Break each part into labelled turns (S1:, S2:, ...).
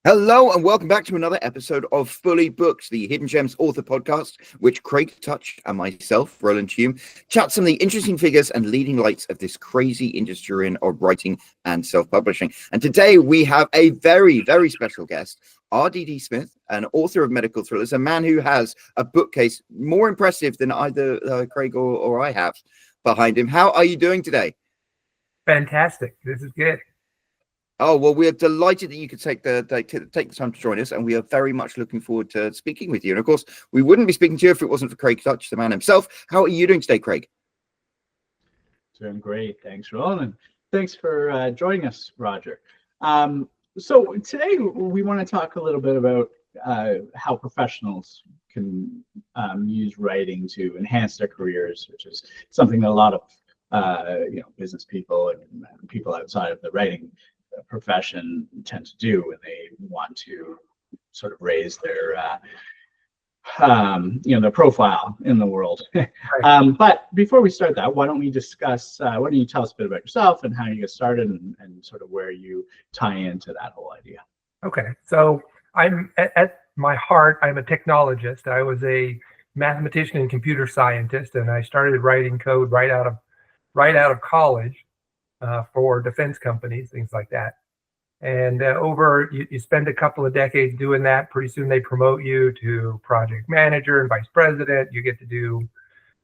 S1: Hello and welcome back to another episode of Fully Booked, the Hidden Gems author podcast, which Craig Touch and myself, Roland Hume, chat some of the interesting figures and leading lights of this crazy industry of writing and self-publishing. And today we have a very, very special guest, R.D.D. Smith, an author of medical thrillers, a man who has a bookcase more impressive than either Craig or I have behind him. How are you doing today?
S2: Fantastic. This is good.
S1: Oh, well, we're delighted that you could take the time to join us, and we are very much looking forward to speaking with you. And of course, we wouldn't be speaking to you if it wasn't for Craig Touch, the man himself. How are you doing today, Craig?
S3: Doing great. Thanks, Roland. Thanks for joining us, Roger. So today we want to talk a little bit about how professionals can use writing to enhance their careers, which is something that a lot of business people and people outside of the writing profession tend to do when they want to sort of raise their their profile in the world. But before we start that, why don't we discuss, why don't you tell us a bit about yourself and how you get started and sort of where you tie into that whole idea.
S2: Okay, so I'm at my heart, I'm a technologist. I was a mathematician and computer scientist, and I started writing code right out of college for defense companies, things like that. And you spend a couple of decades doing that. Pretty soon they promote you to project manager and vice president. You get to do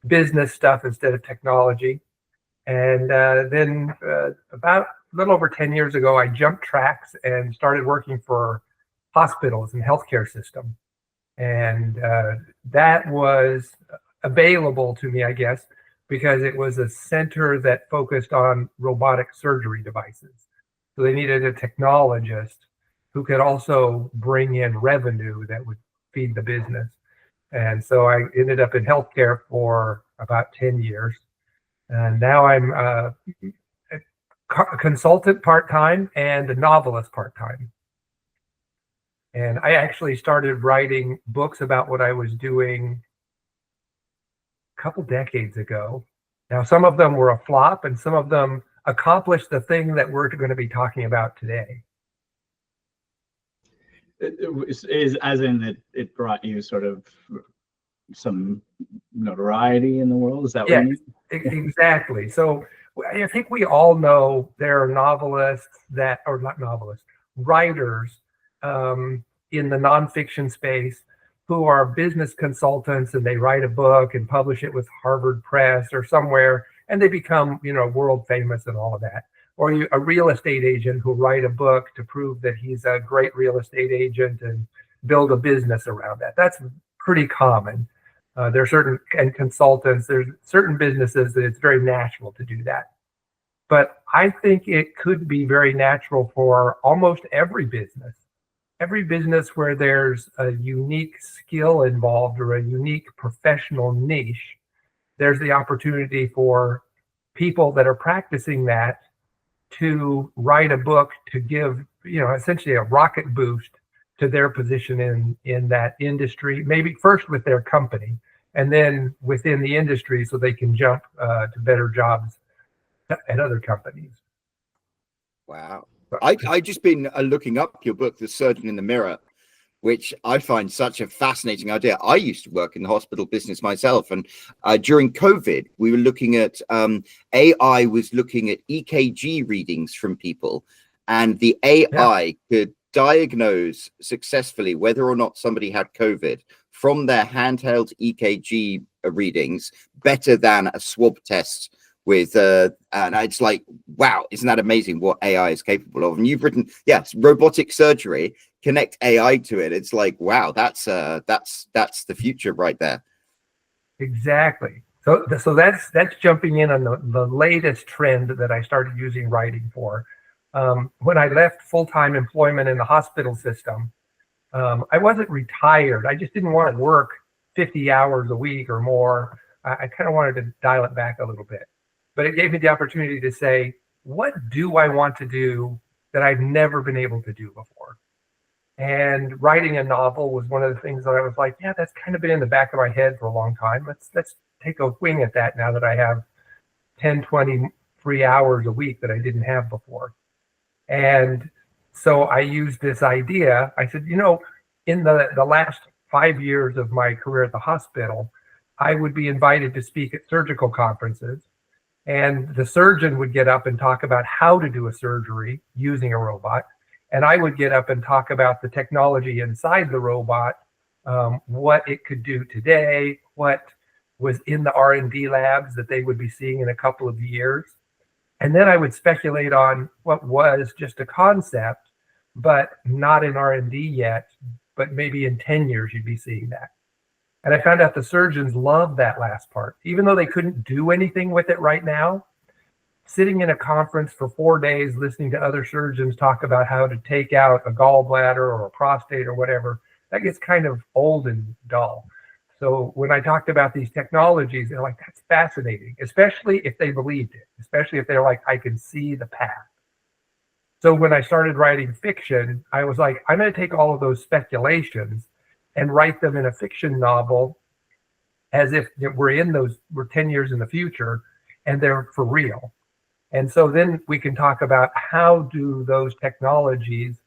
S2: business stuff instead of technology. And then about a little over 10 years ago, I jumped tracks and started working for hospitals and healthcare system. And that was available to me, I guess, because it was a center that focused on robotic surgery devices. So they needed a technologist who could also bring in revenue that would feed the business. And so I ended up in healthcare for about 10 years. And now I'm a consultant part-time and a novelist part-time. And I actually started writing books about what I was doing couple decades ago. Now, some of them were a flop and some of them accomplished the thing that we're going to be talking about today.
S3: Is as in that it brought you sort of some notoriety in the world? Is that what you mean?
S2: Exactly. So I think we all know there are novelists that, or not novelists, writers in the nonfiction space who are business consultants, and they write a book and publish it with Harvard Press or somewhere, and they become, world famous and all of that. Or a real estate agent who write a book to prove that he's a great real estate agent and build a business around that. That's pretty common. There are certain consultants, there's certain businesses that it's very natural to do that. But I think it could be very natural for almost every business. Every business where there's a unique skill involved or a unique professional niche, there's the opportunity for people that are practicing that to write a book to give, essentially a rocket boost to their position in that industry, maybe first with their company and then within the industry so they can jump to better jobs at other companies.
S1: Wow. I just been looking up your book, The Surgeon in the Mirror, which I find such a fascinating idea. I used to work in the hospital business myself, and during COVID, we were looking at AI was looking at EKG readings from people, and the AI could diagnose successfully whether or not somebody had COVID from their handheld EKG readings better than a swab test. And it's like, wow, isn't that amazing what AI is capable of? And you've written, yes, robotic surgery, connect AI to it. It's like, wow, that's the future right there.
S2: Exactly. So that's jumping in on the latest trend that I started using writing for. When I left full-time employment in the hospital system, I wasn't retired. I just didn't want to work 50 hours a week or more. I kind of wanted to dial it back a little bit. But it gave me the opportunity to say, what do I want to do that I've never been able to do before? And writing a novel was one of the things that I was like, yeah, that's kind of been in the back of my head for a long time. Let's take a wing at that now that I have 10, 20 free hours a week that I didn't have before. And so I used this idea. I said, in the last 5 years of my career at the hospital, I would be invited to speak at surgical conferences, and the surgeon would get up and talk about how to do a surgery using a robot. And I would get up and talk about the technology inside the robot, what it could do today, what was in the R&D labs that they would be seeing in a couple of years. And then I would speculate on what was just a concept, but not in R&D yet, but maybe in 10 years you'd be seeing that. And I found out the surgeons loved that last part. Even though they couldn't do anything with it right now, sitting in a conference for 4 days, listening to other surgeons talk about how to take out a gallbladder or a prostate or whatever, that gets kind of old and dull. So when I talked about these technologies, they're like, that's fascinating, especially if they believed it, especially if they're like, I can see the path. So when I started writing fiction, I was like, I'm going to take all of those speculations and write them in a fiction novel as if we're 10 years in the future and they're for real. And so then we can talk about how do those technologies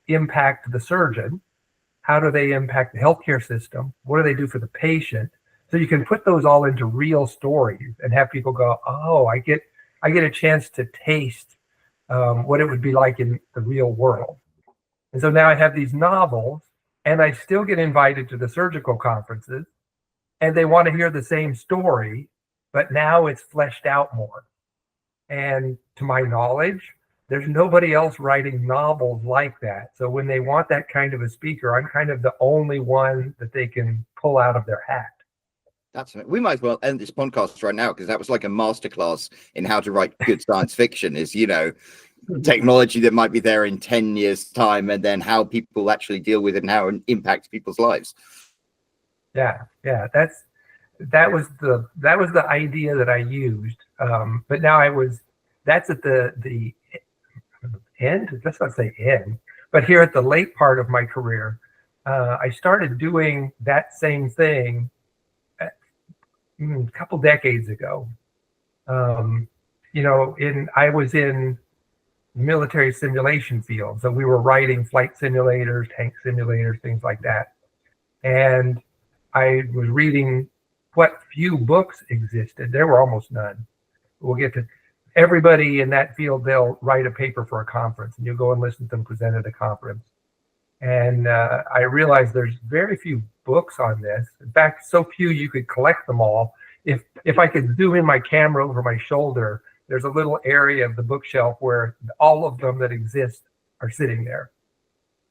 S2: impact the surgeon? How do they impact the healthcare system? What do they do for the patient? So you can put those all into real stories and have people go, oh, I get a chance to taste what it would be like in the real world. And so now I have these novels, and I still get invited to the surgical conferences, and they want to hear the same story, but now it's fleshed out more. And to my knowledge, there's nobody else writing novels like that. So when they want that kind of a speaker, I'm kind of the only one that they can pull out of their hat.
S1: We might as well end this podcast right now, because that was like a masterclass in how to write good science fiction. Is technology that might be there in 10 years time, and then how people actually deal with it and how it impacts people's lives.
S2: Yeah, that was the idea that I used. But now that's at the end. Let's not say end, but here at the late part of my career, I started doing that same thing a couple decades ago. I was in military simulation field, so we were writing flight simulators, tank simulators, things like that. And I was reading what few books existed. There were almost none. We'll get to everybody in that field. They'll write a paper for a conference, and you'll go and listen to them present at a conference. And I realized there's very few books on this. In fact, so few you could collect them all. If I could zoom in my camera over my shoulder, there's a little area of the bookshelf where all of them that exist are sitting there.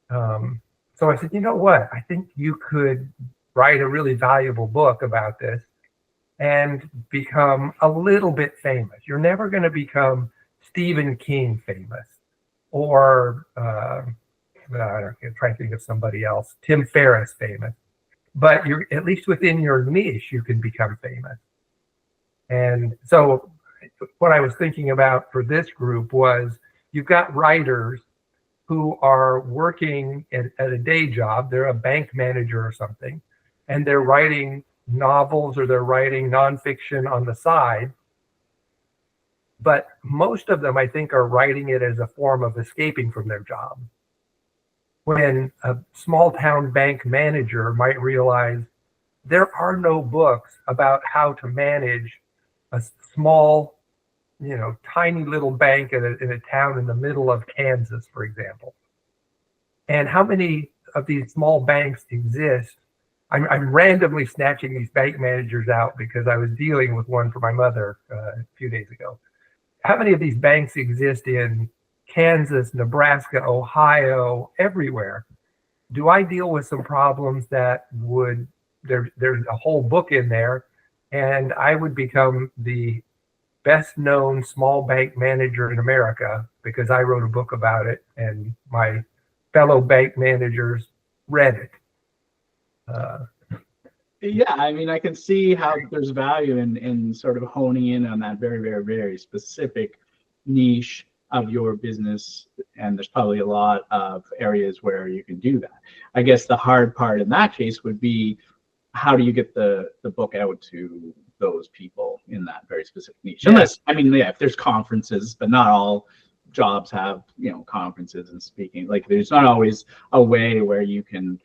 S2: So I said, you know what? I think you could write a really valuable book about this and become a little bit famous. You're never going to become Stephen King famous, or I'm trying to think of somebody else, Tim Ferriss famous. But you're at least within your niche, you can become famous. And so what I was thinking about for this group was, you've got writers who are working at a day job. They're a bank manager or something, and they're writing novels or they're writing nonfiction on the side. But most of them, I think, are writing it as a form of escaping from their job. When a small town bank manager might realize there are no books about how to manage a small, tiny little bank in a town in the middle of Kansas, for example. And how many of these small banks exist? I'm randomly snatching these bank managers out because I was dealing with one for my mother a few days ago. How many of these banks exist in Kansas, Nebraska, Ohio, everywhere? Do I deal with some problems that there's a whole book in there, and I would become the best known small bank manager in America because I wrote a book about it and my fellow bank managers read it.
S3: Yeah, I mean, I can see how there's value in sort of honing in on that very, very, very specific niche of your business, and there's probably a lot of areas where you can do that. I guess the hard part in that case would be, how do you get the book out to those people in that very specific niche? Unless, if there's conferences, but not all jobs have, conferences and speaking. Like there's not always a way where you can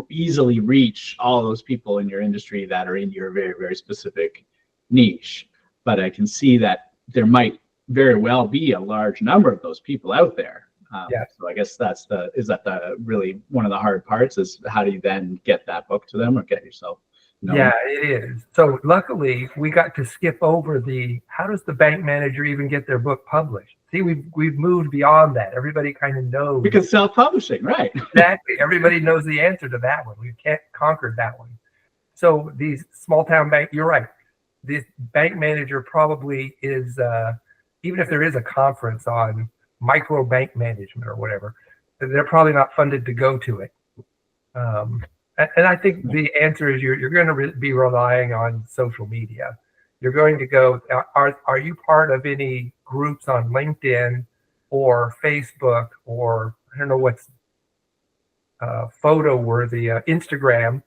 S3: easily reach all those people in your industry that are in your very, very specific niche. But I can see that there might very well be a large number of those people out there. So I guess is that the really one of the hard parts is how do you then get that book to them or get yourself known?
S2: Yeah, it is. So luckily we got to skip over how does the bank manager even get their book published? See, we've moved beyond that. Everybody kind of knows.
S3: Because self-publishing, right?
S2: Exactly. Everybody knows the answer to that one. We can't conquer that one. So these small town bank, you're right. This bank manager probably is, even if there is a conference on micro bank management or whatever, they're probably not funded to go to it. And I think the answer is you're going to be relying on social media. You're going to go, are you part of any groups on LinkedIn or Facebook or I don't know what's photo worthy, Instagram.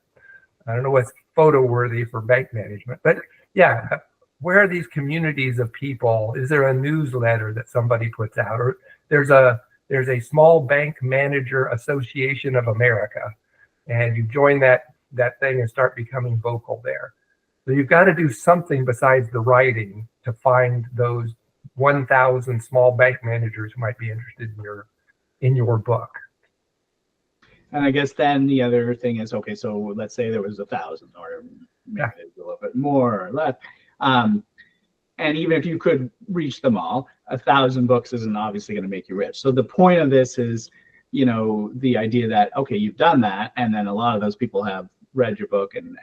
S2: I don't know what's photo worthy for bank management, but yeah, where are these communities of people? Is there a newsletter that somebody puts out, or there's a small bank manager association of America, and you join that thing and start becoming vocal there. So you've got to do something besides the writing to find those 1,000 small bank managers who might be interested in your book.
S3: And I guess then the other thing is, okay, so let's say there was 1,000 or maybe a little bit more or less. And even if you could reach them all, 1,000 books isn't obviously going to make you rich. So the point of this is, the idea that, okay, you've done that, and then a lot of those people have read your book and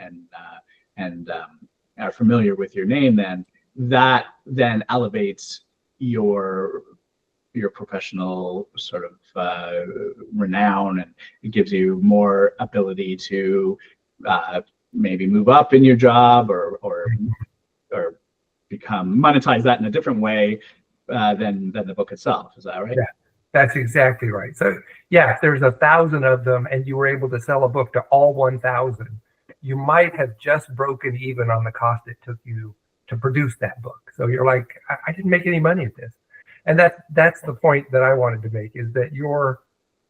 S3: are familiar with your name, then that then elevates your professional sort of renown, and it gives you more ability to maybe move up in your job or monetize that in a different way than the book itself. Is that right?
S2: Yeah, that's exactly right. So yeah, if there's 1,000 of them and you were able to sell a book to all 1,000, you might have just broken even on the cost it took you to produce that book. So you're like, I didn't make any money at this. And that's the point that I wanted to make, is that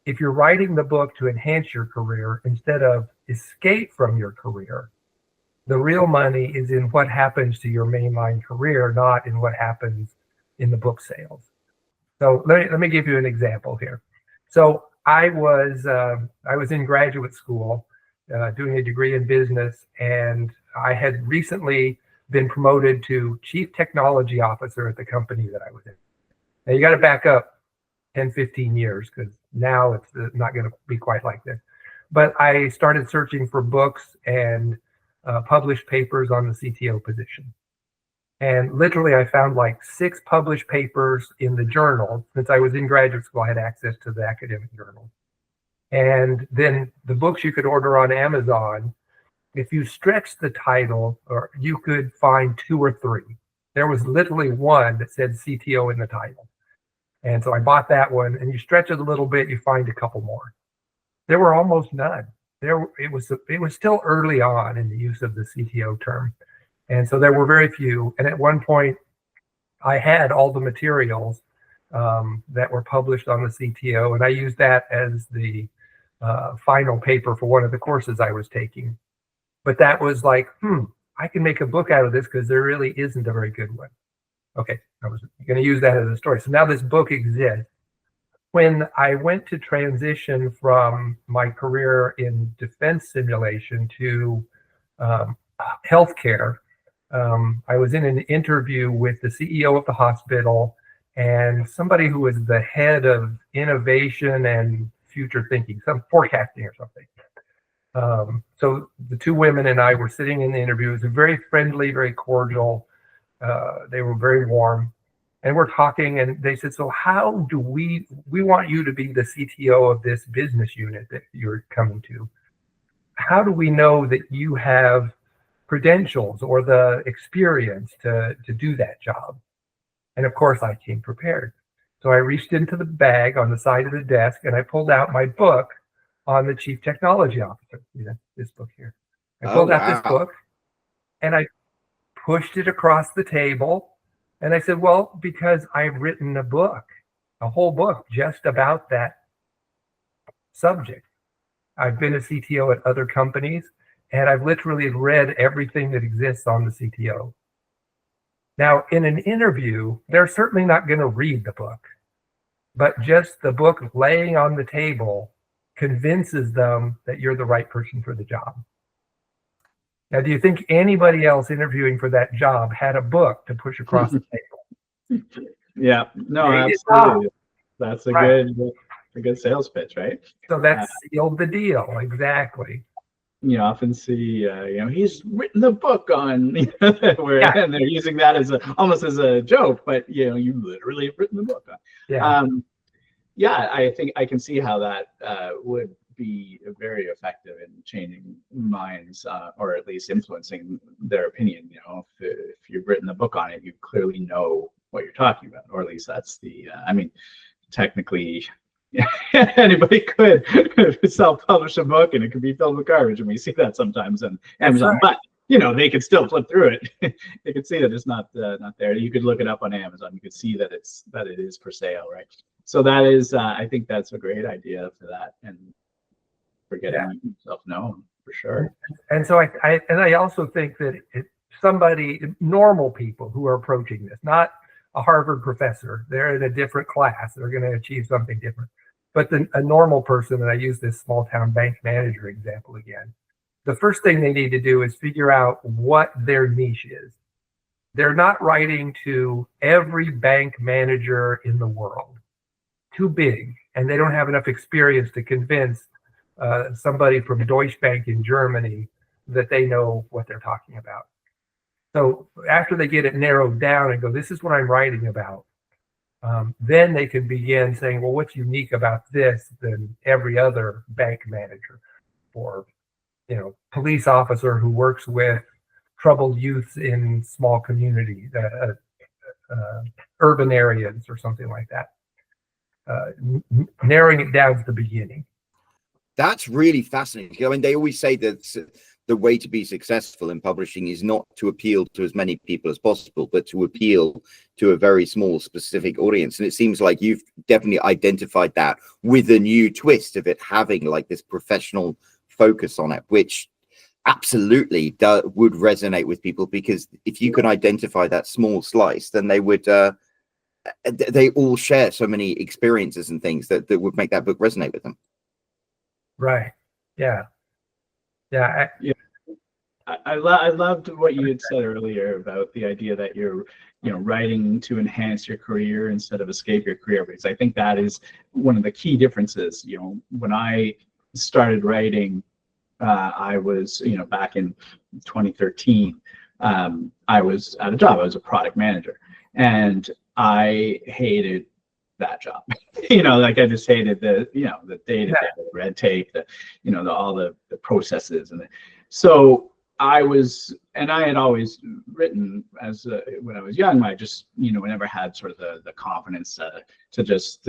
S2: if you're writing the book to enhance your career instead of escape from your career, the real money is in what happens to your mainline career, not in what happens in the book sales. So let me give you an example here. So I was in graduate school doing a degree in business, and I had recently been promoted to chief technology officer at the company that I was in. Now you got to back up 10, 15 years, because now it's not going to be quite like this. But I started searching for books and published papers on the CTO position. And literally I found like 6 published papers in the journal. Since I was in graduate school, I had access to the academic journal. And then the books you could order on Amazon, if you stretch the title, or you could find 2 or 3. There was literally one that said CTO in the title. And so I bought that one, and you stretch it a little bit, you find a couple more. There were almost none. It was still early on in the use of the CTO term. And so there were very few. And at one point, I had all the materials that were published on the CTO, and I used that as the final paper for one of the courses I was taking. But that was like, I can make a book out of this because there really isn't a very good one. Okay, I was going to use that as a story. So now this book exists. When I went to transition from my career in defense simulation to healthcare, I was in an interview with the CEO of the hospital and somebody who was the head of innovation and future thinking, some forecasting or something. So the 2 women and I were sitting in the interview. It was very friendly, very cordial. They were very warm. And we're talking, and they said, so how do we want you to be the CTO of this business unit that you're coming to. How do we know that you have credentials or the experience to do that job? And of course, I came prepared. So I reached into the bag on the side of the desk, and I pulled out my book on the chief technology officer. This book here. I pulled out this book, and I pushed it across the table. And I said, well, because I've written a book a whole book just about that subject. I've been a CTO at other companies, and I've literally read everything that exists on the CTO. Now, in an interview, they're certainly not going to read the book, but just the book laying on the table convinces them that you're the right person for the job. Now, do you think anybody else interviewing for that job had a book to push across the table?
S3: Yeah, no,
S2: They did
S3: absolutely.
S2: not.
S3: That's a
S2: Right.
S3: good sales pitch, right?
S2: So that sealed the deal. Exactly.
S3: You often see, he's written the book on, where
S2: Yeah.
S3: and they're using that as almost as a joke, but you literally have written the book on.
S2: Yeah.
S3: Yeah, I think I can see how that would be very effective in changing minds, or at least influencing their opinion. If you've written the book on it, you clearly know what you're talking about, or at least that's the. I mean, technically, anybody could self-publish a book, and it could be filled with garbage, and we see that sometimes on Amazon.
S2: Right.
S3: But they could still flip through it. They could see that it's not there. You could look it up on Amazon. You could see that it is for sale, right? So that is, I think that's a great idea for that, and for getting yourself known for sure.
S2: And so I also think that normal people who are approaching this, not a Harvard professor, they're in a different class, they're going to achieve something different. But a normal person, and I use this small town bank manager example again, the first thing they need to do is figure out what their niche is. They're not writing to every bank manager in the world. Too big, and they don't have enough experience to convince somebody from Deutsche Bank in Germany that they know what they're talking about. So after they get it narrowed down and go, this is what I'm writing about, then they can begin saying, well, what's unique about this than every other bank manager, or police officer who works with troubled youth in small communities, urban areas, or something like that. Narrowing it down to the beginning.
S1: That's really fascinating. I mean, they always say that the way to be successful in publishing is not to appeal to as many people as possible, but to appeal to a very small specific audience. And it seems like you've definitely identified that with a new twist of it having like this professional focus on it, which absolutely would resonate with people, because if you can identify that small slice, then they would they all share so many experiences and things that would make that book resonate with them.
S2: Right. Yeah.
S3: I loved what you had said earlier about the idea that you're writing to enhance your career instead of escape your career, because I think that is one of the key differences. When I started writing, I was back in 2013, I was at a job. I was a product manager, and I hated that job. Like I just hated the day-to-day red tape, all the processes, and so I had always written when I was young. I just I never had sort of the confidence to just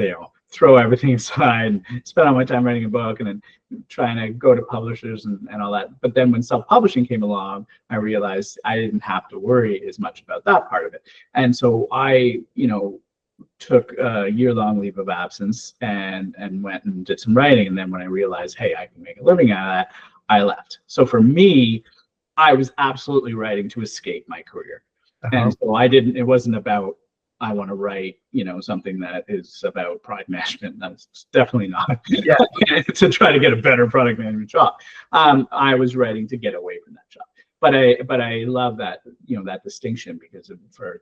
S3: throw everything aside and spend all my time writing a book and then trying to go to publishers and all that. But then when self-publishing came along, I realized I didn't have to worry as much about that part of it. And so I took a year-long leave of absence and went and did some writing. And then when I realized, hey, I can make a living out of that, I left. So for me, I was absolutely writing to escape my career. And so it wasn't about, I want to write, something that is about product management. That's definitely not to try to get a better product management job. I was writing to get away from that job. But I love that, that distinction, because for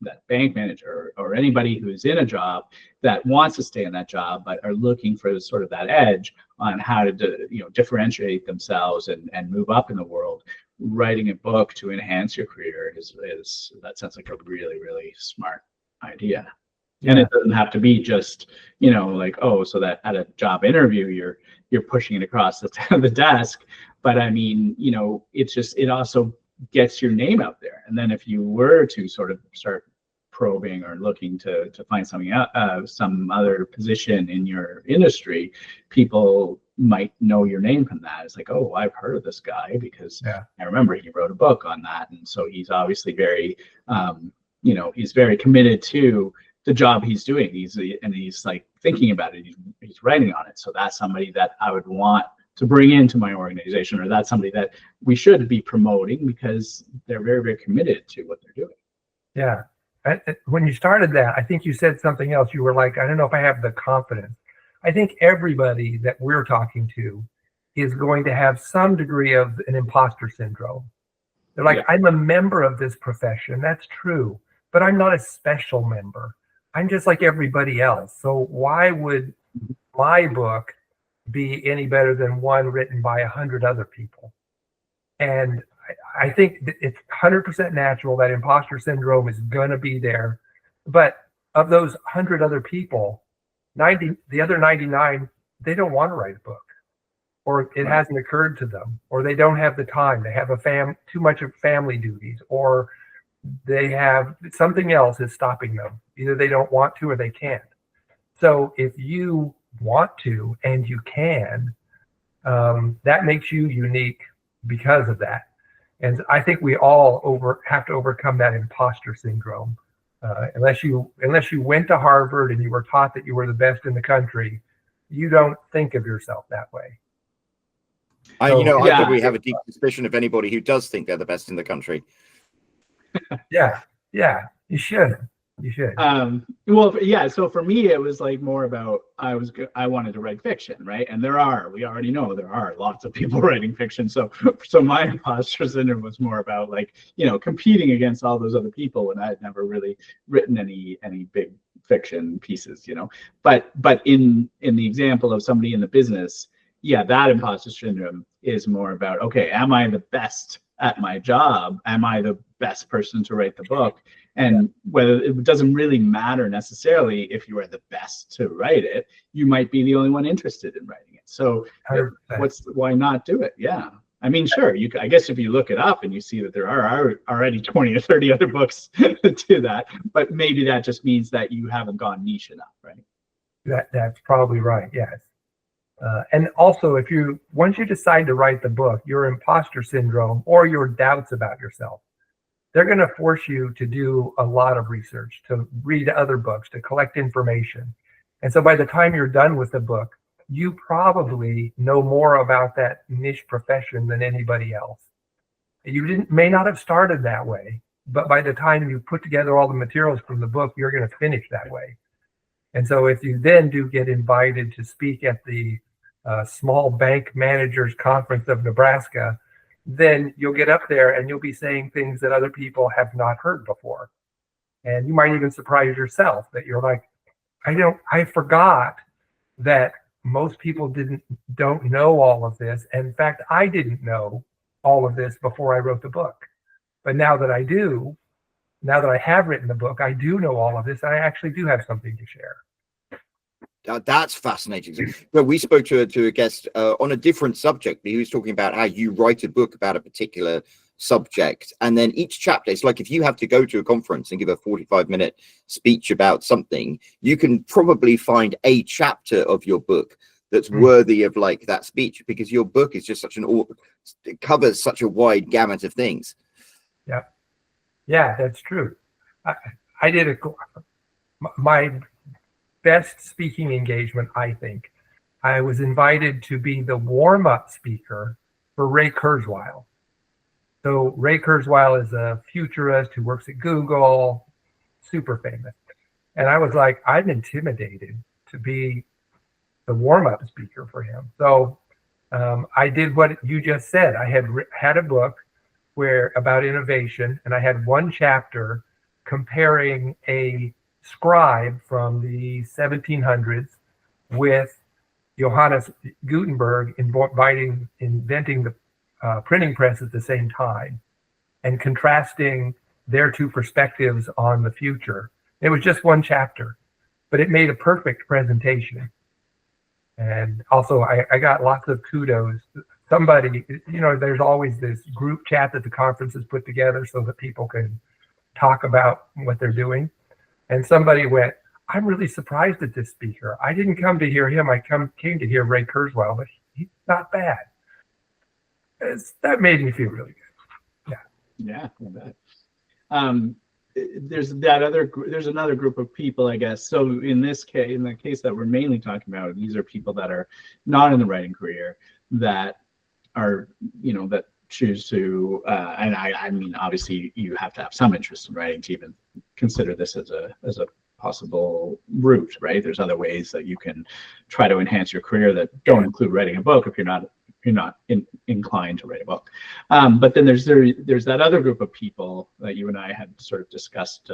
S3: that bank manager or anybody who's in a job that wants to stay in that job but are looking for sort of that edge on how to differentiate themselves and move up in the world, writing a book to enhance your career is that sounds like a really, really smart idea. And it doesn't have to be just so that at a job interview you're pushing it across the desk, but I mean it also gets your name out there. And then if you were to sort of start probing or looking to find something some other position in your industry, people might know your name from that. It's like, oh, I've heard of this guy because I remember he wrote a book on that, and so he's obviously very he's very committed to the job he's doing. He's like thinking about it. He's writing on it. So that's somebody that I would want to bring into my organization, or that's somebody that we should be promoting because they're very, very committed to what they're doing.
S2: Yeah. When you started that, I think you said something else. You were like, I don't know if I have the confidence. I think everybody that we're talking to is going to have some degree of an imposter syndrome. They're like, I'm a member of this profession. That's true, but I'm not a special member. I'm just like everybody else. So why would my book be any better than one written by 100 other people? And I think it's 100% natural that imposter syndrome is going to be there. But of those 100 other people, the other 99, they don't want to write a book, or it hasn't occurred to them, or they don't have the time. They have too much of family duties, or they have something else is stopping them. Either they don't want to or they can't. So if you want to and you can, that makes you unique because of that. And I think we all have to overcome that imposter syndrome. Unless you went to Harvard and you were taught that you were the best in the country, you don't think of yourself that way.
S1: I probably have a deep suspicion of anybody who does think they're the best in the country.
S2: Yeah, you should.
S3: So for me, it was like more about I wanted to write fiction, right? And we already know there are lots of people writing fiction. So my imposter syndrome was more about like, competing against all those other people, and I had never really written any big fiction pieces, But in the example of somebody in the business, that imposter syndrome is more about, okay, am I the best at my job? Am I the best person to write the book? And whether it doesn't really matter necessarily if you are the best to write it, you might be the only one interested in writing it. So
S2: 100%.
S3: why not do it? Yeah. I mean, sure, I guess if you look it up and you see that there are already 20 or 30 other books to that, but maybe that just means that you haven't gone niche enough, right?
S2: That's probably right. Yes. And also, once you decide to write the book, your imposter syndrome or your doubts about yourself, they're going to force you to do a lot of research, to read other books, to collect information. And so by the time you're done with the book, you probably know more about that niche profession than anybody else. You may not have started that way, but by the time you put together all the materials from the book, you're going to finish that way. And so if you then do get invited to speak at the Small Bank Managers Conference of Nebraska, then you'll get up there and you'll be saying things that other people have not heard before. And you might even surprise yourself that you're like, I forgot that most people don't know all of this. And in fact, I didn't know all of this before I wrote the book. But now that I have written the book, I do know all of this. I actually do have something to share.
S1: That's fascinating. But we spoke to a guest on a different subject. He was talking about how you write a book about a particular subject, and then each chapter, it's like if you have to go to a conference and give a 45-minute speech about something, you can probably find a chapter of your book that's worthy of like that speech, because your book is just it covers such a wide gamut of things.
S2: Yeah, that's true. I did my best speaking engagement, I think. I was invited to be the warm-up speaker for Ray Kurzweil. So Ray Kurzweil is a futurist who works at Google, super famous. And I was like, I'm intimidated to be the warm-up speaker for him. So I did what you just said. I had a book about innovation, and I had one chapter comparing a scribe from the 1700s with Johannes Gutenberg inventing the printing press at the same time, and contrasting their two perspectives on the future. It was just one chapter, but it made a perfect presentation. And also I got lots of kudos. Somebody, there's always this group chat that the conferences put together so that people can talk about what they're doing. And somebody went, I'm really surprised at this speaker. I didn't come to hear him. I came to hear Ray Kurzweil, but he's not bad. That made me feel really good.
S3: Yeah, I bet. there's another group of people, I guess. So in the case that we're mainly talking about, these are people that are not in the writing career, that are, that choose to, and I mean, obviously you have to have some interest in writing to even consider this as a possible route, right? There's other ways that you can try to enhance your career that don't include writing a book if you're not inclined to write a book. But then there's that other group of people that you and I had sort of discussed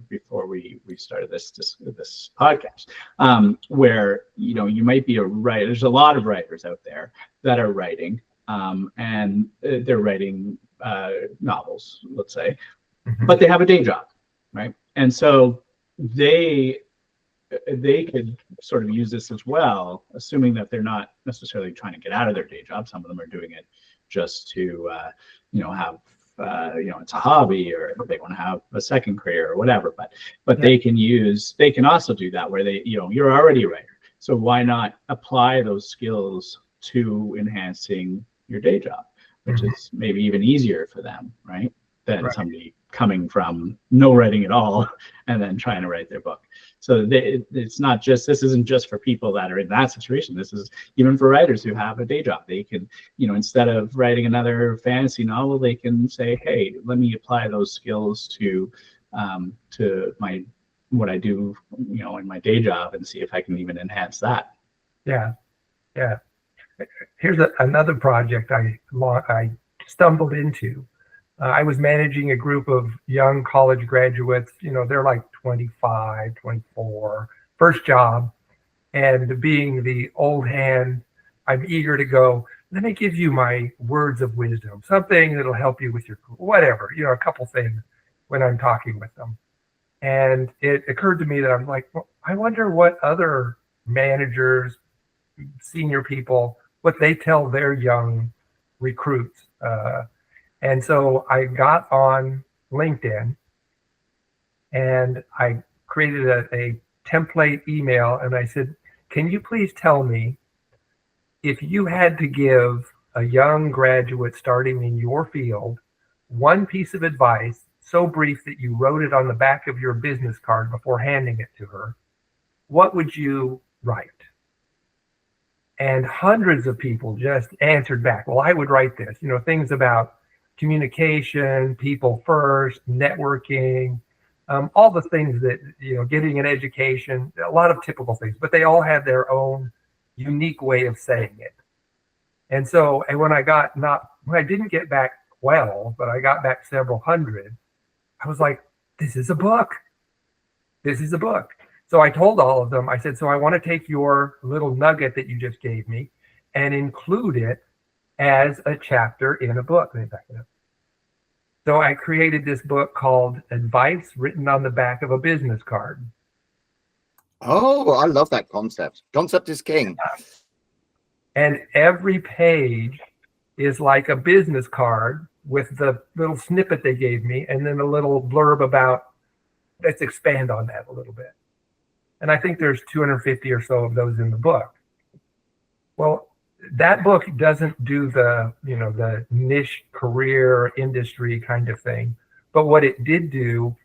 S3: before we started this podcast, where you might be a writer. There's a lot of writers out there that are writing, and they're writing novels, let's say, but they have a day job, right? And so they could sort of use this as well, assuming that they're not necessarily trying to get out of their day job. Some of them are doing it just to, have, it's a hobby, or they want to have a second career or whatever. But they can also do that where you're already a writer. So why not apply those skills to enhancing your day job, which is maybe even easier for them, right? Than somebody coming from no writing at all and then trying to write their book. So this isn't just for people that are in that situation. This is even for writers who have a day job. They can, instead of writing another fantasy novel, they can say, hey, let me apply those skills to what I do, in my day job, and see if I can even enhance that.
S2: Yeah. Here's another project I stumbled into. I was managing a group of young college graduates. They're like 25, 24, first job. And being the old hand, I'm eager to go, let me give you my words of wisdom, something that'll help you with your, whatever, a couple things when I'm talking with them. And it occurred to me that I'm like, well, I wonder what other managers, senior people, what they tell their young recruits. And so I got on LinkedIn and I created a template email, and I said, can you please tell me if you had to give a young graduate starting in your field one piece of advice so brief that you wrote it on the back of your business card before handing it to her, what would you write? And hundreds of people just answered back, well, I would write this, things about communication, people first, networking, all the things that, getting an education, a lot of typical things, but they all had their own unique way of saying it. And so, when I didn't get back 12, but I got back several hundred, I was like, this is a book. This is a book. So I told all of them, I said, so I want to take your little nugget that you just gave me and include it as a chapter in a book. So I created this book called Advice Written on the Back of a Business Card.
S1: Oh, I love that concept. Concept is king.
S2: And every page is like a business card with the little snippet they gave me, and then a little blurb about, let's expand on that a little bit. And I think there's 250 or so of those in the book. Well, that book doesn't do the niche career industry kind of thing. But what it did do,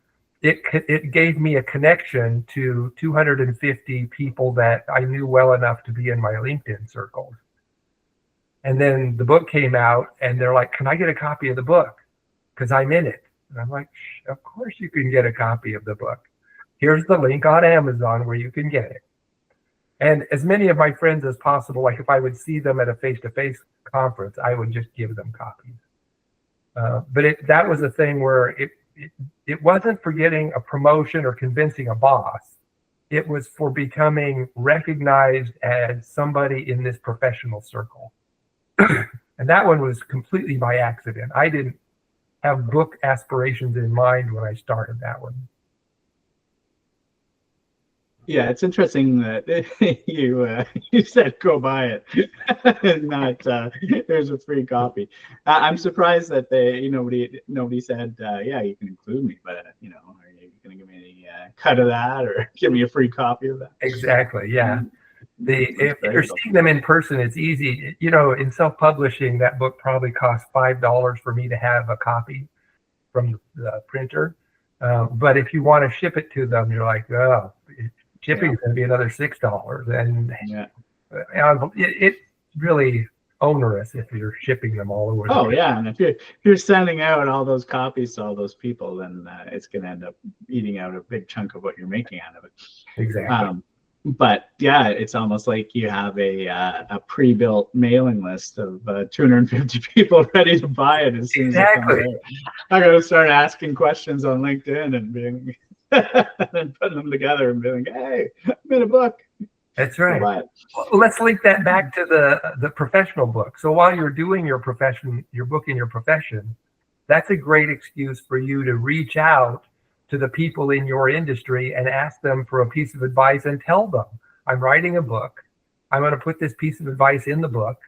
S2: it gave me a connection to 250 people that I knew well enough to be in my LinkedIn circles. And then the book came out and they're like, can I get a copy of the book? Because I'm in it. And I'm like, of course you can get a copy of the book. Here's the link on Amazon where you can get it. And as many of my friends as possible, like if I would see them at a face-to-face conference, I would just give them copies. But that was a thing where it wasn't for getting a promotion or convincing a boss. It was for becoming recognized as somebody in this professional circle. And that one was completely by accident. I didn't have book aspirations in mind when I started that one.
S3: Yeah, it's interesting that you said go buy it, and not there's a free copy. I'm surprised that nobody said yeah, you can include me, but are you going to give me any cut of that or give me a free copy of that?
S2: Exactly. Yeah. If you're seeing them in person, it's easy. In self-publishing, that book probably cost $5 for me to have a copy from the printer. But if you want to ship it to them, you're like, oh, shipping is going to be another $6, and it's really onerous if you're shipping them all over.
S3: Oh yeah, and if you're sending out all those copies to all those people, then it's going to end up eating out a big chunk of what you're making out of it.
S2: Exactly.
S3: But yeah, it's almost like you have a pre-built mailing list of 250 people ready to buy it as soon as it comes out. I got to start asking questions on LinkedIn and being and putting them together and being, hey, I'm in a book.
S2: That's right. Well, let's link that back to the professional book. So while you're doing your book in your profession, that's a great excuse for you to reach out to the people in your industry and ask them for a piece of advice and tell them, I'm writing a book. I'm going to put this piece of advice in the book.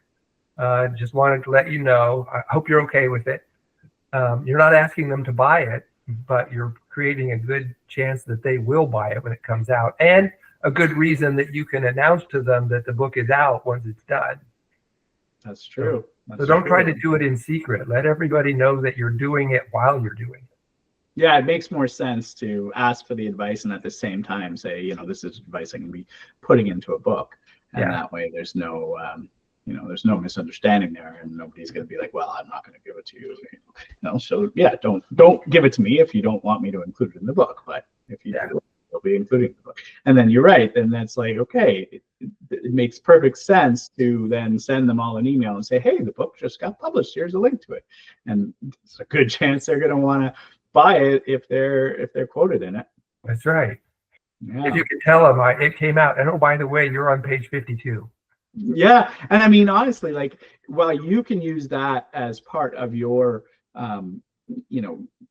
S2: Just wanted to let you know. I hope you're okay with it. You're not asking them to buy it, but you're creating a good chance that they will buy it when it comes out. And a good reason that you can announce to them that the book is out once it's done.
S3: That's true.
S2: So don't try to do it in secret. Let everybody know that you're doing it while you're doing it.
S3: Yeah, it makes more sense to ask for the advice and at the same time say, this is advice I can be putting into a book. And that way there's no, there's no misunderstanding there, and nobody's going to be like, well, I'm not going to give it to you. So yeah, don't give it to me if you don't want me to include it in the book. But if you do, I'll be including the book. And then you're right. Then that's like, okay, it makes perfect sense to then send them all an email and say, hey, the book just got published. Here's a link to it. And it's a good chance they're going to want to buy it if they're quoted in it.
S2: That's right.
S3: Yeah.
S2: If you can tell them it came out, and oh, by the way, you're on page 52.
S3: Yeah, and I mean, honestly, like, while you can use that as part of your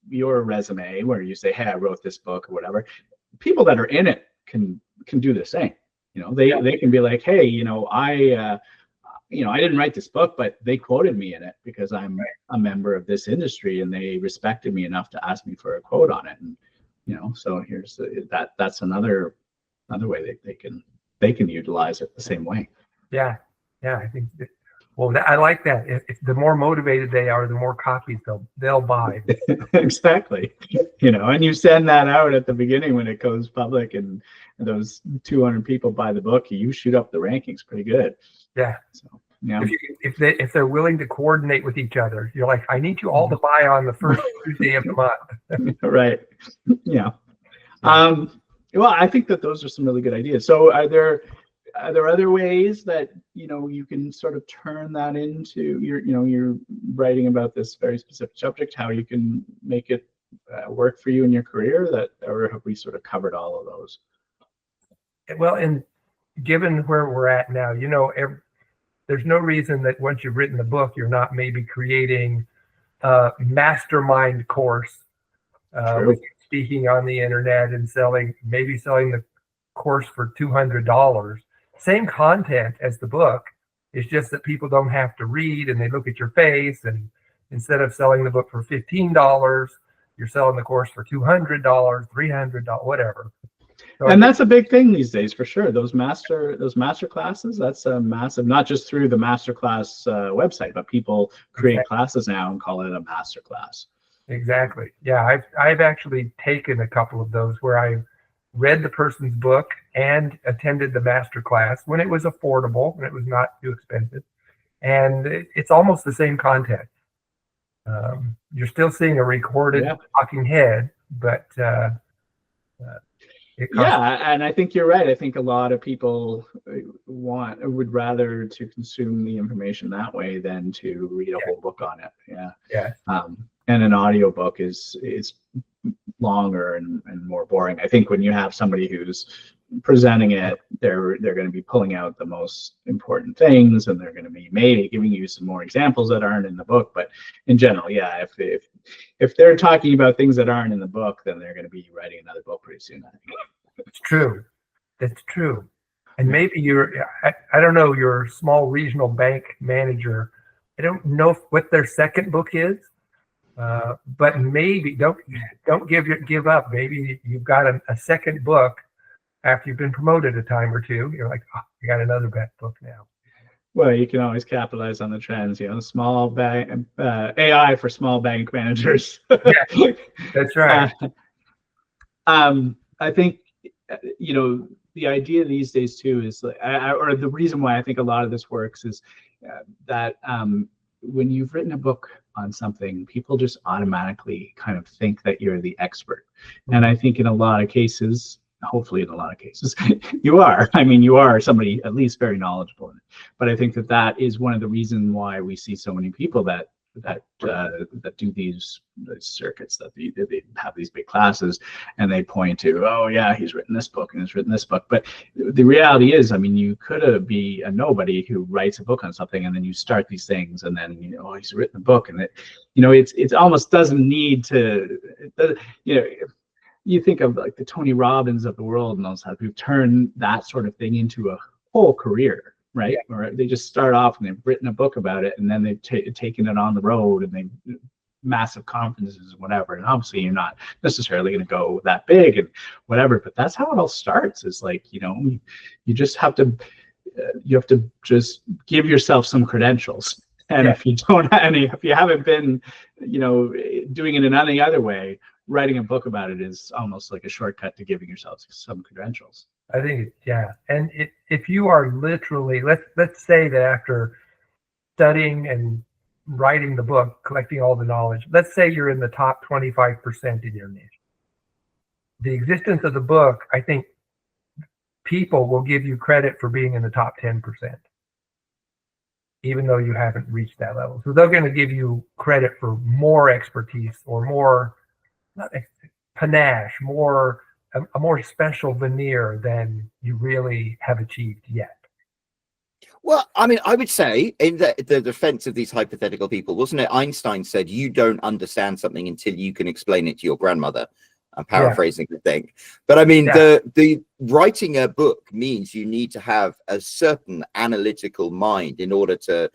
S3: your resume where you say, hey, I wrote this book or whatever, people that are in it can do the same. They can be like, hey, I didn't write this book, but they quoted me in it because I'm a member of this industry and they respected me enough to ask me for a quote on it. And, so here's that's another way that they can utilize it the same way.
S2: Yeah. I think, I like that. If the more motivated they are, the more copies they'll buy.
S3: Exactly. And you send that out at the beginning when it goes public and those 200 people buy the book, you shoot up the rankings pretty good.
S2: Yeah.
S3: So, yeah.
S2: If they're willing to coordinate with each other, you're like, I need you all to buy on the first Tuesday of the month.
S3: Right. Yeah. Well, I think that those are some really good ideas. So are there other ways that you can sort of turn that into you're writing about this very specific subject, how you can make it work for you in your career, or have we sort of covered all of those?
S2: Well, and given where we're at now, there's no reason that once you've written the book, you're not maybe creating a mastermind course, speaking on the internet and selling the course for $200. Same content as the book. It's just that people don't have to read and they look at your face, and instead of selling the book for $15, you're selling the course for $200, $300, whatever. So,
S3: and that's a big thing these days for sure. Those master classes, that's a massive, not just through the masterclass website, but people create classes now and call it a master class.
S2: Exactly. Yeah, I've actually taken a couple of those where I read the person's book and attended the master class when it was affordable and it was not too expensive. And it's almost the same content. You're still seeing a recorded talking head, but
S3: and I think you're right. I think a lot of people would rather to consume the information that way than to read a whole book on it. Yeah. And an audiobook is longer and more boring. I think when you have somebody who's presenting it, they're going to be pulling out the most important things, and they're going to be maybe giving you some more examples that aren't in the book. But in general, if they're talking about things that aren't in the book, then they're going to be writing another book pretty soon, I think.
S2: It's true. That's true. And maybe I don't know, your small regional bank manager, I don't know what their second book is. But maybe don't give up. Maybe you've got a second book after you've been promoted a time or two. You're like, oh, I got another book now.
S3: Well, you can always capitalize on the trends. Small bank AI for small bank managers.
S2: Yeah, that's right.
S3: I think, the idea these days too is like, or the reason why I think a lot of this works is that when you've written a book on something, people just automatically kind of think that you're the expert. And I think in a lot of cases, hopefully in a lot of cases, you are. I mean, you are somebody at least very knowledgeable in it. But I think that is one of the reasons why we see so many people that do these circuits, that they have these big classes, and they point to, oh yeah, he's written this book and he's written this book. But the reality is, I mean, you could be a nobody who writes a book on something, and then you start these things, and then he's written a book, and it almost doesn't need to, you think of like the Tony Robbins of the world and those who've turned that sort of thing into a whole career. Right? Yeah. Or they just start off and they've written a book about it, and then they've taken it on the road, and they massive conferences and whatever. And obviously you're not necessarily going to go that big and whatever, but that's how it all starts. Is like, you just have to, just give yourself some credentials. And if you don't have any, if you haven't been, doing it in any other way, writing a book about it is almost like a shortcut to giving yourself some credentials.
S2: I think, and if you are literally, let's say that after studying and writing the book, collecting all the knowledge, let's say you're in the top 25% in your niche. The existence of the book, I think people will give you credit for being in the top 10%, even though you haven't reached that level. So they're going to give you credit for more expertise or more panache, a more special veneer than you really have achieved yet.
S1: Well, I mean, I would say in the defense of these hypothetical people, wasn't it Einstein said, you don't understand something until you can explain it to your grandmother? I'm paraphrasing the thing. But I mean, the writing a book means you need to have a certain analytical mind in order to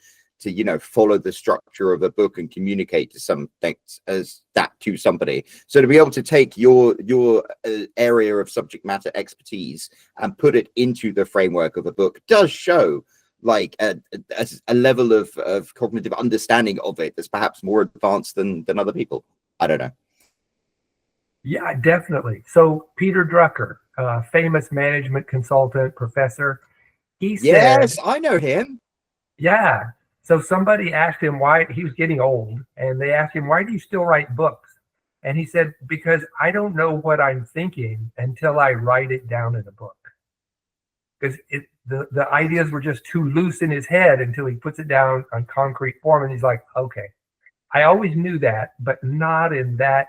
S1: follow the structure of a book and communicate to something as that to somebody. So to be able to take your area of subject matter expertise and put it into the framework of a book does show like a level of cognitive understanding of it that's perhaps more advanced than other people. I don't know.
S2: Yeah, definitely. So Peter Drucker, famous management consultant, professor, he said,
S1: yes, I know him.
S2: Yeah. So somebody asked him why, he was getting old, and they asked him, why do you still write books? And he said, because I don't know what I'm thinking until I write it down in a book. Because the ideas were just too loose in his head until he puts it down on concrete form. And he's like, okay, I always knew that, but not in that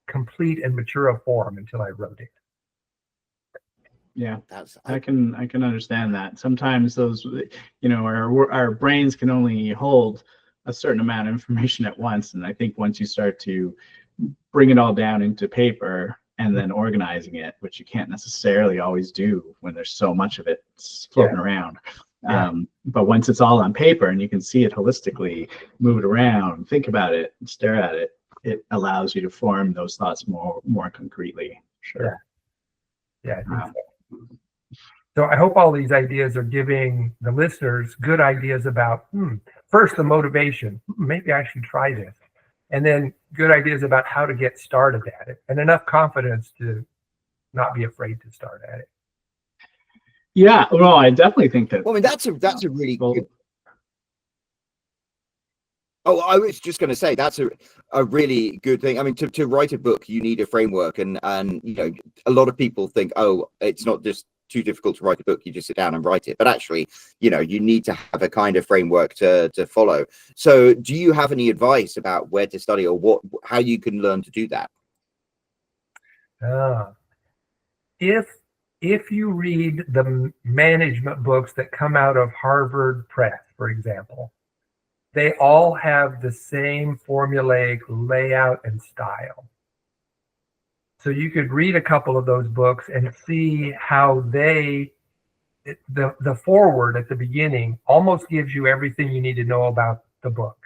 S2: complete and mature a form until I wrote it.
S3: Yeah, I can understand that. Sometimes those, our brains can only hold a certain amount of information at once, and I think once you start to bring it all down into paper and then organizing it, which you can't necessarily always do when there's so much of it floating around. But once it's all on paper and you can see it holistically, move it around, think about it, stare at it, it allows you to form those thoughts more concretely. Sure.
S2: Yeah, I think so. So I hope all these ideas are giving the listeners good ideas about, first, the motivation. Maybe I should try this. And then good ideas about how to get started at it, and enough confidence to not be afraid to start at it.
S3: Yeah, well, I definitely think that.
S1: Well, I mean, that's a really good. Oh, I was just going to say that's a really good thing. I mean, to write a book, you need a framework, and a lot of people think, oh, it's not just too difficult to write a book. You just sit down and write it. But actually, you need to have a kind of framework to follow. So, do you have any advice about where to study or how you can learn to do that?
S2: If you read the management books that come out of Harvard Press, for example, they all have the same formulaic layout and style. So you could read a couple of those books and see how the foreword at the beginning almost gives you everything you need to know about the book,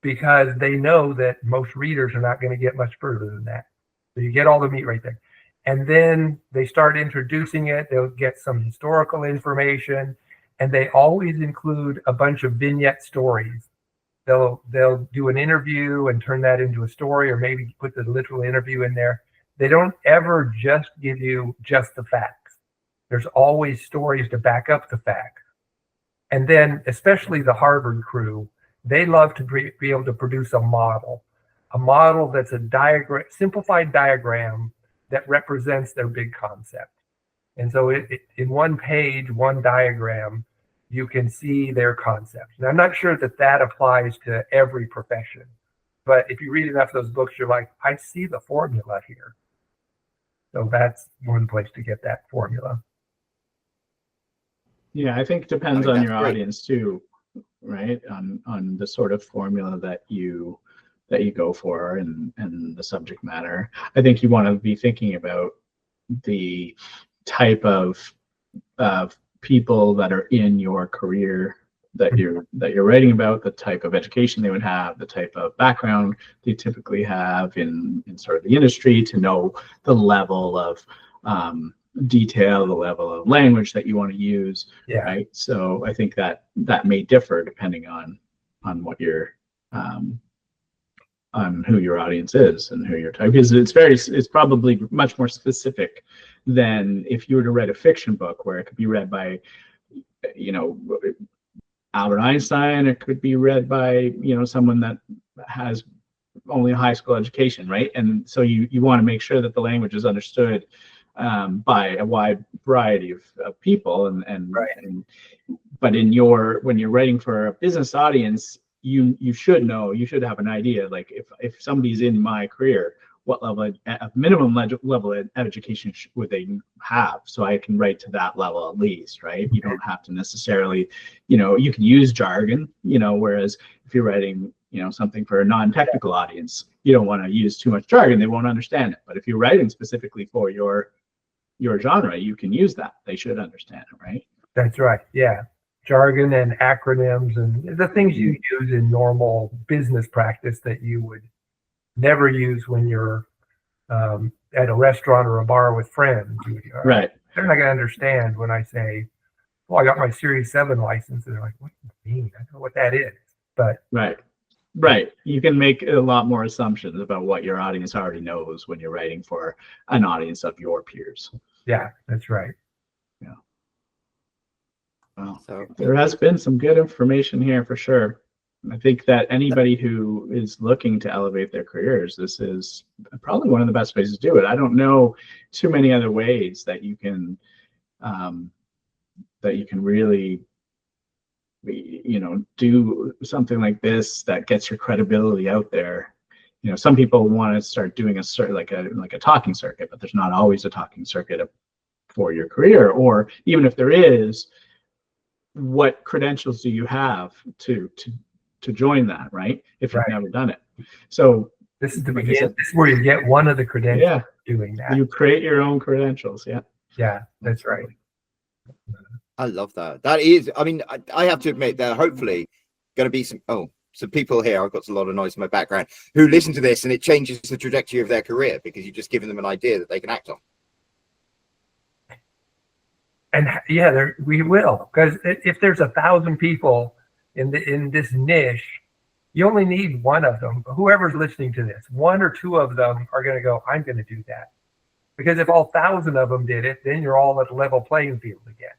S2: because they know that most readers are not going to get much further than that. So you get all the meat right there. And then they start introducing it. They'll get some historical information, and they always include a bunch of vignette stories. They'll do an interview and turn that into a story, or maybe put the literal interview in there. They don't ever just give you just the facts. There's always stories to back up the facts. And then, especially the Harvard crew, they love to be able to produce a model that's a diagram, simplified diagram that represents their big concept. And so in one page, one diagram, you can see their concept. And I'm not sure that applies to every profession, but if you read enough of those books, you're like, I see the formula here. So that's one place to get that formula.
S3: Yeah, I think it depends on your
S1: great.
S3: audience too, right? On the sort of formula that you go for and the subject matter. I think you want to be thinking about the type of people that are in your career that you're writing about, the type of education they would have, the type of background they typically have in sort of the industry, to know the level of detail, the level of language that you want to use.
S2: Yeah.
S3: Right. So I think that may differ depending on what your on who your audience is and who your type is. It's probably much more specific than if you were to write a fiction book, where it could be read by, you know, Albert Einstein. It could be read by, you know, someone that has only a high school education, right? And so you want to make sure that the language is understood by a wide variety of people. But when you're writing for a business audience, you should have an idea, like if somebody's in my career, what level of minimum level of education would they have, so I can write to that level at least, right? You don't have to necessarily, you know, you can use jargon, you know, whereas if you're writing, you know, something for a non-technical audience, you don't want to use too much jargon, they won't understand it. But if you're writing specifically for your genre, you can use that. They should understand it, right?
S2: That's right. Yeah. Jargon and acronyms and the things you use in normal business practice that you would never use when you're at a restaurant or a bar with friends.
S3: Right.
S2: They're not going to understand when I say, well, I got my Series 7 license. And they're like, what do you mean? I don't know what that is. But
S3: Right. You can make a lot more assumptions about what your audience already knows when you're writing for an audience of your peers.
S2: Yeah, that's right.
S3: Yeah. Well,
S1: So
S3: there has been some good information here for sure. I think that anybody who is looking to elevate their careers, this is probably one of the best ways to do it. I don't know too many other ways that you can really, you know, do something like this that gets your credibility out there. You know, some people want to start doing like a talking circuit, but there's not always a talking circuit for your career. Or even if there is, what credentials do you have to join that, right? If you've never done it. So
S2: this is the beginning. This is where you get one of the credentials.
S3: Yeah,
S2: doing that.
S3: You create your own credentials.
S2: Yeah, that's right.
S1: I love that. That is, I mean, I have to admit there are hopefully going to be some people here, I've got a lot of noise in my background, who listen to this and it changes the trajectory of their career because you've just given them an idea that they can act on.
S2: And yeah, we will, because if there's 1,000 people in this niche, you only need one of them. Whoever's listening to this, one or two of them are going to go, I'm going to do that. Because if all 1,000 of them did it, then you're all at a level playing field again.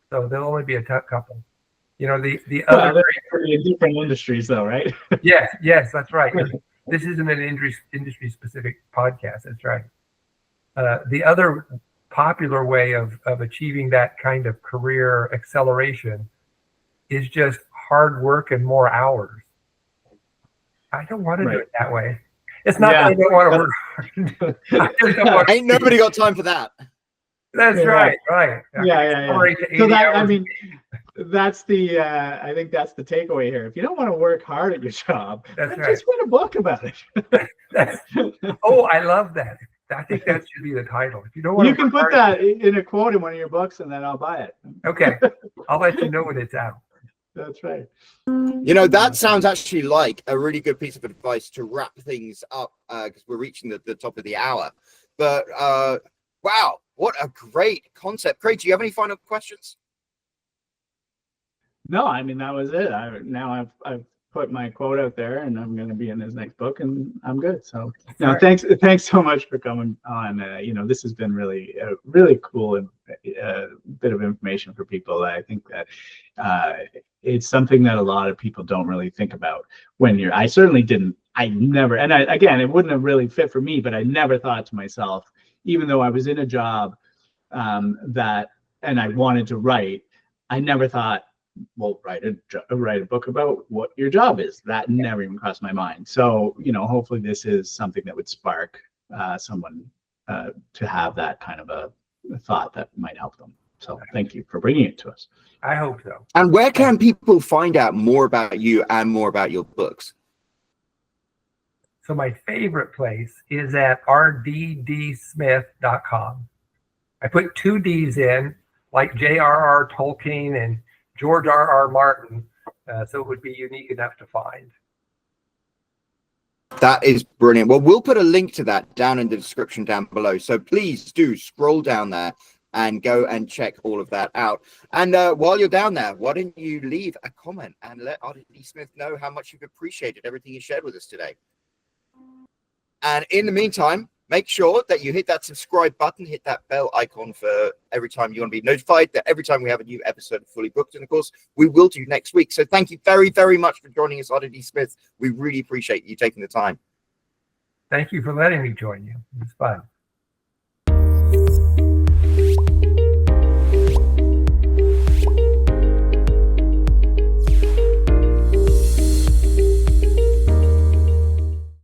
S2: So there'll only be a couple. You know, the other
S3: in different industries, though, right?
S2: Yes, that's right. This isn't an industry specific podcast. That's right. The other popular way of achieving that kind of career acceleration is just hard work and more hours. I don't want to do it that way. It's not that I don't want to work hard.
S1: Ain't nobody got time for that.
S2: That's right.
S3: Yeah. So that, I mean, that's the I think that's the takeaway here. If you don't want to work hard at your job, just write a book about it.
S2: I love that. I think that should be the title. If you don't want,
S3: you can put that in a quote in one of your books, and then I'll buy it.
S2: Okay, I'll let you know when it's out.
S3: That's right.
S1: You know, that sounds actually like a really good piece of advice to wrap things up because we're reaching the top of the hour. But wow, what a great concept. Craig, do you have any final questions?
S3: No, I mean, that was it. I've put my quote out there, and I'm going to be in his next book, and I'm good. So, no,
S2: Right.
S3: thanks so much for coming on. This has been really cool and bit of information for people. I think that it's something that a lot of people don't really think about when you're. I certainly didn't. I never, and again, it wouldn't have really fit for me, but I never thought to myself, even though I was in a job and I wanted to write, I never thought, well, write a book about what your job is. That never even crossed my mind. So, hopefully this is something that would spark someone to have that kind of a thought that might help them. So thank you for bringing it to us.
S2: I hope so.
S1: And where can people find out more about you and more about your books?
S2: So my favorite place is at rddsmith.com. I put 2 Ds in, like J.R.R. Tolkien and George R.R. Martin, so it would be unique enough to find.
S1: That is brilliant. Well, we'll put a link to that down in the description down below. So please do scroll down there and go and check all of that out. And while you're down there, why don't you leave a comment and let R.D.D. Smith know how much you've appreciated everything you shared with us today. And in the meantime, make sure that you hit that subscribe button, hit that bell icon for every time you want to be notified that every time we have a new episode of Fully Booked. And of course, we will do next week. So thank you very, very much for joining us, R.D.D. Smith. We really appreciate you taking the time.
S2: Thank you for letting me join you. It's fun.